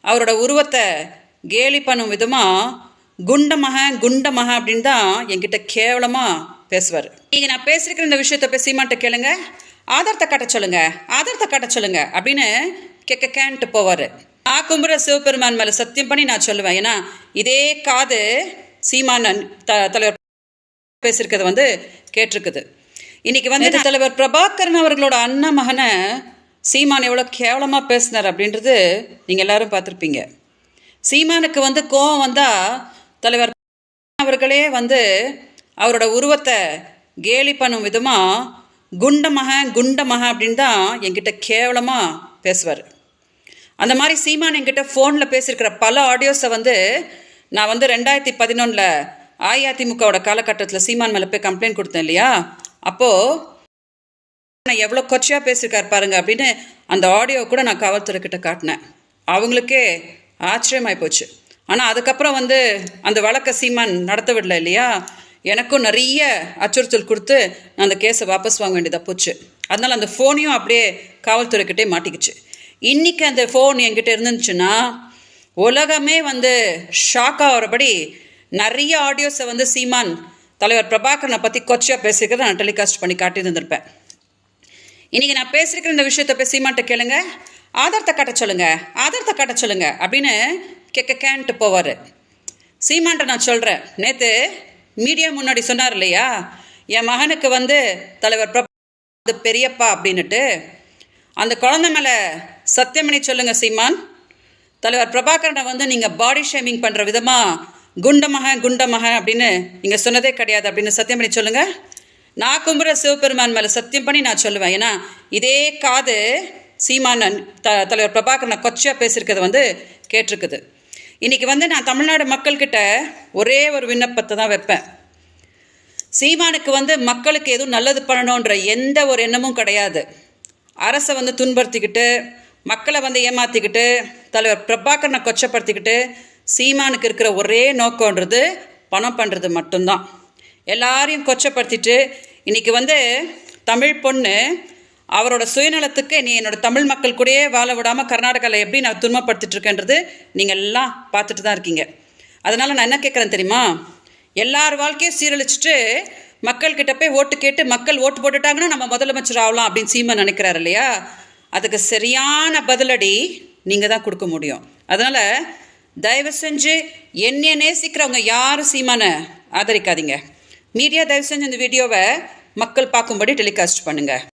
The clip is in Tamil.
அவரோட உருவத்தை கேலி பண்ணும் விதமாக குண்டமக அப்படின்னு தான் என்கிட்ட கேவலமாக பேசுவார். நீங்கள் நான் பேசியிருக்கிற இந்த விஷயத்தை போய் சீமான்ட்ட கேளுங்க, ஆதாரத்தை காட்ட சொல்லுங்க அப்படின்னு கேன்ட்டு போவார். நான் கும்புற சிவபெருமான் மேலே சத்தியம் பண்ணி நான் சொல்லுவேன். ஏன்னா இதே காது சீமான் தலைவர் பேசியிருக்கிறது கேட்டிருக்குது. இன்னைக்கு தலைவர் பிரபாகரன் அவர்களோட அண்ணன் மகனை சீமான் எவ்வளோ கேவலமாக பேசினார் அப்படின்றது நீங்கள் எல்லாரும் பார்த்துருப்பீங்க. சீமானுக்கு கோவம் வந்தால் தலைவர் அவர்களே அவரோட உருவத்தை கேலி பண்ணும் விதமாக குண்டமக அப்படின்னு தான் என்கிட்ட கேவலமாக பேசுவார். அந்த மாதிரி சீமான் என்கிட்ட ஃபோனில் பேசியிருக்கிற பல ஆடியோஸை நான் 2011 அஇஅதிமுகவோட காலகட்டத்தில் சீமான் மேலே போய் கம்ப்ளைண்ட் கொடுத்தேன் இல்லையா, அப்போது நான் எவ்வளோ கொச்சையாக பேசியிருக்காரு பாருங்க அப்படின்னு அந்த ஆடியோ கூட நான் காவல்துறை கிட்ட காட்டினேன். அவங்களுக்கே ஆச்சரியமாகி போச்சு. ஆனால் அதுக்கப்புறம் அந்த வழக்கை சீமான் நடத்த விடல இல்லையா, எனக்கும் நிறைய அச்சுறுத்தல் கொடுத்து நான் அந்த கேஸை வாபஸ் வாங்க வேண்டியதாக போச்சு. அதனால் அந்த ஃபோனையும் அப்படியே காவல்துறைக்கிட்டே மாட்டிக்கிச்சு. இன்றைக்கி அந்த ஃபோன் என்கிட்ட இருந்துச்சுன்னா உலகமே ஷாக் ஆகிறபடி நிறைய ஆடியோஸை சீமான் தலைவர் பிரபாகரனை பற்றி கொச்சையாக பேசிக்கிறத நான் டெலிகாஸ்ட் பண்ணி காட்டி இருந்திருப்பேன். இன்றைக்கி நான் பேசியிருக்கிற இந்த விஷயத்தை போய் சீமான்ட்ட கேளுங்க, ஆதாரத்தை காட்ட சொல்லுங்க அப்படின்னு கேன்ட்டு போவார். சீமான்ட்ட நான் சொல்கிறேன், நேற்று மீடியா முன்னாடி சொன்னார் இல்லையா, என் மகனுக்கு தலைவர் பிரபா பெரியப்பா அப்படின்னுட்டு, அந்த குழந்தை மேலே சத்தியம் பண்ணி சொல்லுங்க சீமான், தலைவர் பிரபாகரனை நீங்கள் பாடி ஷேமிங் பண்ணுற விதமாக குண்டமக அப்படின்னு நீங்கள் சொன்னதே கிடையாது அப்படின்னு சத்தியம் பண்ணி சொல்லுங்கள். நான் கும்புற சிவபெருமான் மேலே சத்தியம் பண்ணி நான் சொல்லுவேன். ஏன்னா இதே காது சீமான் தலைவர் பிரபாகரனை கொச்சையாக பேசியிருக்கிறது கேட்டிருக்குது. இன்றைக்கி நான் தமிழ்நாடு மக்கள்கிட்ட ஒரே ஒரு விண்ணப்பத்தை தான் வைப்பேன். சீமானுக்கு மக்களுக்கு எதுவும் நல்லது பண்ணணுன்ற எந்த ஒரு எண்ணமும் கிடையாது. அரசை துன்படுத்திக்கிட்டு மக்களை ஏமாற்றிக்கிட்டு தலைவர் பிரபாகரனை கொச்சப்படுத்திக்கிட்டு சீமானுக்கு இருக்கிற ஒரே நோக்கன்றது பணம் பண்ணுறது மட்டும்தான். எல்லாரையும் கொச்சப்படுத்திட்டு இன்றைக்கி தமிழ் பொண்ணு அவரோட சுயநலத்துக்கு நீ என்னோடய தமிழ் மக்கள் கூடயே வாழ விடாமல் கர்நாடகாவில் எப்படி நான் துன்பப்படுத்திட்டுருக்கேன்றது நீங்கள் எல்லாம் பார்த்துட்டு தான் இருக்கீங்க. அதனால் நான் என்ன கேட்குறேன் தெரியுமா, எல்லார் வாழ்க்கையும் சீரழிச்சிட்டு மக்கள்கிட்ட போய் ஓட்டு கேட்டு மக்கள் ஓட்டு போட்டுட்டாங்கன்னா நம்ம முதலமைச்சர் ஆகலாம் அப்படின்னு சீமான் நினைக்கிறாரு இல்லையா, அதுக்கு சரியான பதிலடி நீங்கள் தான் கொடுக்க முடியும். அதனால் தயவு செஞ்சு என்னைய நேசிக்கிறவங்க யாரும் சீமானை ஆதரிக்காதீங்க. மீடியா தயவு செஞ்சு இந்த வீடியோவை மக்கள் பார்க்கும்படி டெலிகாஸ்ட் பண்ணுங்கள்.